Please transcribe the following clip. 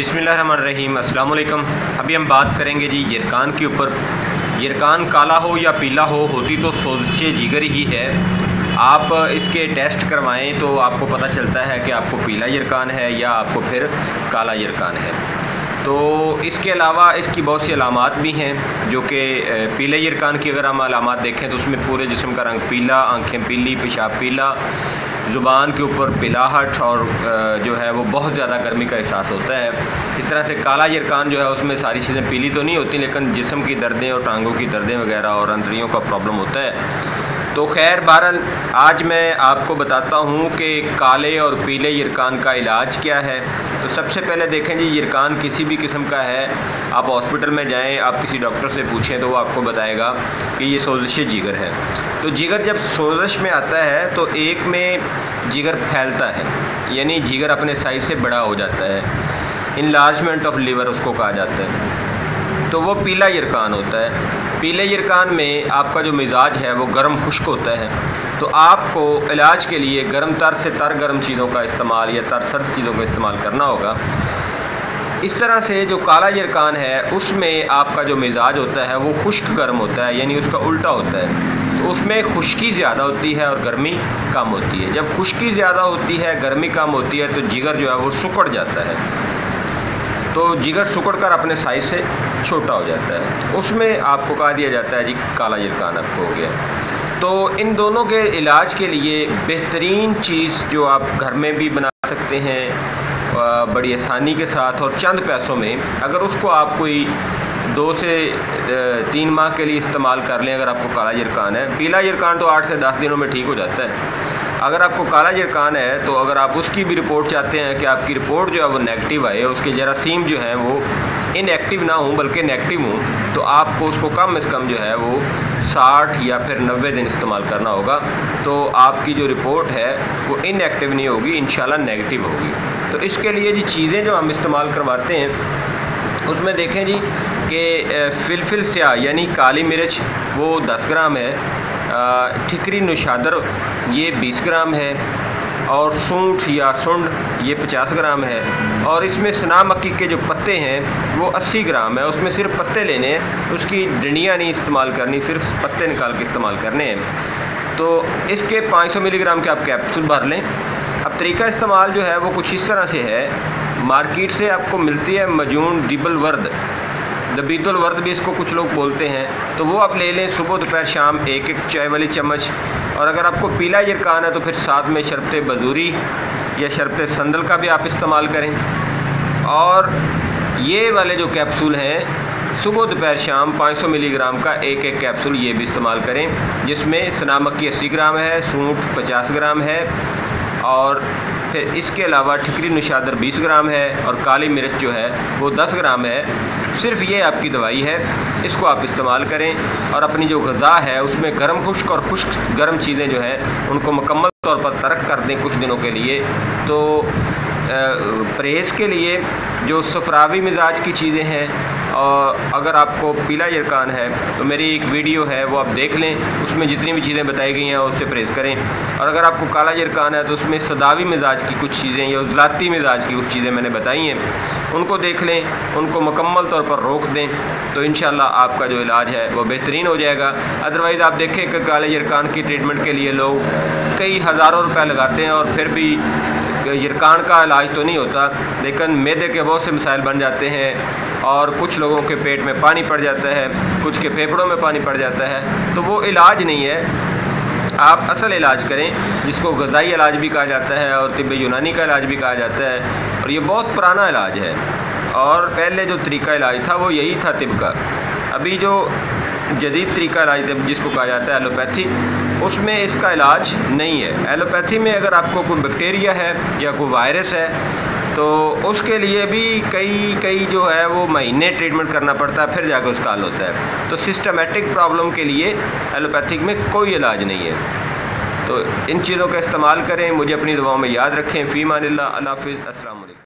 बिस्मिल्लाहिर्रहमानिर्रहीम। अस्सलाम वालेकुम। अभी हम बात करेंगे जी यरकान के ऊपर। यरकान काला हो या पीला हो, होती तो सोजिश जिगर ही है। आप इसके टेस्ट करवाएं तो आपको पता चलता है कि आपको पीला यरकान है या आपको फिर काला यरकान है। तो इसके अलावा इसकी बहुत सी अलामात भी हैं, जो कि पीले यरकान की अगर हम अलामात देखें तो उसमें पूरे जिस्म का रंग पीला, आंखें पीली, पेशाब पीला, ज़ुबान के ऊपर पिलाहट और जो है वो बहुत ज़्यादा गर्मी का एहसास होता है। इस तरह से काला यरकान जो है उसमें सारी चीज़ें पीली तो नहीं होती, लेकिन जिस्म की दर्दें और टांगों की दर्दें वगैरह और अंतड़ियों का प्रॉब्लम होता है। तो खैर बहरहाल आज मैं आपको बताता हूँ कि काले और पीले यरकान का इलाज क्या है। तो सबसे पहले देखें जी, यरकान किसी भी किस्म का है, आप हॉस्पिटल में जाएं, आप किसी डॉक्टर से पूछें तो वो आपको बताएगा कि ये सोजिश जिगर है। तो जिगर जब सोजिश में आता है तो एक में जिगर फैलता है, यानी जिगर अपने साइज़ से बड़ा हो जाता है, इनलार्जमेंट ऑफ लिवर उसको कहा जाता है। तो वो पीला यरकान होता है। पीले यरकान में आपका जो मिजाज है वो गर्म खुश्क होता है। तो आपको इलाज के लिए गर्म तर से तर गर्म चीज़ों का इस्तेमाल या तर सर्द चीज़ों का इस्तेमाल करना होगा। इस तरह से जो काला यरकान है उसमें आपका जो मिजाज होता है वो खुश्क गर्म होता है, यानी उसका उल्टा होता है। तो उसमें खुश्की ज़्यादा होती है और गर्मी कम होती है। जब खुश्की ज़्यादा होती है, गर्मी कम होती है, तो जिगर जो है वो सुकड़ जाता है। तो जिगर सुकड़ कर अपने साइज़ से छोटा हो जाता है। उसमें आपको कहा दिया जाता है जी काला यरकान आपको हो गया। तो इन दोनों के इलाज के लिए बेहतरीन चीज़ जो आप घर में भी बना सकते हैं बड़ी आसानी के साथ और चंद पैसों में, अगर उसको आप कोई 2 से 3 माह के लिए इस्तेमाल कर लें, अगर आपको काला यरकान है। पीला यरकान तो 8 से 10 दिनों में ठीक हो जाता है। अगर आपको काला यरकान है तो अगर आप उसकी भी रिपोर्ट चाहते हैं कि आपकी रिपोर्ट जो है वो नेगेटिव आए, उसके जरासीम जो हैं वो इनएक्टिव ना हों बल्कि नेगेटिव हों, तो आपको उसको कम से कम जो है वो 60 या फिर 90 दिन इस्तेमाल करना होगा। तो आपकी जो रिपोर्ट है वो इनएक्टिव नहीं होगी, इंशाल्लाह नेगेटिव होगी। तो इसके लिए जी चीज़ें जो हम इस्तेमाल करवाते हैं उसमें देखें जी कि फिलफिल स्याह यानी काली मिर्च वो 10 ग्राम है, ठिकरी नुशादर ये 20 ग्राम है, और सूंठ या सुंड ये 50 ग्राम है, और इसमें सना मक्की के जो पत्ते हैं वो 80 ग्राम है। उसमें सिर्फ पत्ते लेने हैं, उसकी डंडियाँ नहीं इस्तेमाल करनी, सिर्फ पत्ते निकाल के इस्तेमाल करने हैं। तो इसके 500 मिलीग्राम के आप कैप्सूल भर लें। अब तरीका इस्तेमाल जो है वो कुछ इस तरह से है। मार्केट से आपको मिलती है मजून दिबल वर्द, दबीतुल वर्द भी इसको कुछ लोग बोलते हैं। तो वो आप ले लें सुबह दोपहर शाम 1-1 चाय वाली चम्मच। और अगर आपको पीला यरकान है तो फिर साथ में शरबत बजूरी या शरबत संदल का भी आप इस्तेमाल करें। और ये वाले जो कैप्सूल हैं सुबह दोपहर शाम 500 मिलीग्राम का 1-1 कैप्सूल ये भी इस्तेमाल करें, जिसमें सना मक्की 80 ग्राम है, सूंठ 50 ग्राम है, और फिर इसके अलावा ठिकरी नुशादर 20 ग्राम है, और काली मिर्च जो है वो 10 ग्राम है। सिर्फ ये आपकी दवाई है, इसको आप इस्तेमाल करें और अपनी जो ग़िज़ा है उसमें गर्म खुश्क और खुश्क गर्म चीज़ें जो हैं उनको मुकम्मल तौर पर तर्क कर दें कुछ दिनों के लिए। तो परहेज़ के लिए जो सफरावी मिजाज की चीज़ें हैं, और अगर आपको पीला यरकान है तो मेरी एक वीडियो है वो आप देख लें, उसमें जितनी भी चीज़ें बताई गई हैं उससे परहेज़ करें। और अगर आपको काला यरकान है तो उसमें सदावी मिजाज की कुछ चीज़ें या उजलाती मिजाज की कुछ चीज़ें मैंने बताई हैं, उनको देख लें, उनको मुकम्मल तौर पर रोक दें, तो इंशाल्लाह आपका जो इलाज है वो बेहतरीन हो जाएगा। अदरवाइज़ आप देखें कि काले यरकान की ट्रीटमेंट के लिए लोग कई हज़ारों रुपये लगाते हैं और फिर भी यरकान का इलाज तो नहीं होता, लेकिन मैदे के बहुत से मसाइल बन जाते हैं, और कुछ लोगों के पेट में पानी पड़ जाता है, कुछ के फेफड़ों में पानी पड़ जाता है। तो वो इलाज नहीं है। आप असल इलाज करें, जिसको ग़िज़ाई इलाज भी कहा जाता है और तिब्ब यूनानी का इलाज भी कहा जाता है, और ये बहुत पुराना इलाज है। और पहले जो तरीका इलाज था वो यही था तिब्ब का। अभी जो जदीद तरीका इलाज जिसको कहा जाता है एलोपैथी, उसमें इसका इलाज नहीं है। एलोपैथी में अगर आपको कोई बैक्टीरिया है या कोई वायरस है तो उसके लिए भी कई जो है वो महीने ट्रीटमेंट करना पड़ता है, फिर जाकर उसका हल होता है। तो सिस्टमेटिक प्रॉब्लम के लिए एलोपैथिक में कोई इलाज नहीं है। तो इन चीज़ों का इस्तेमाल करें, मुझे अपनी दुआओं में याद रखें। फ़ी मानिल्लाह, अल्लाह हाफ़िज़, अस्सलाम वालेकुम।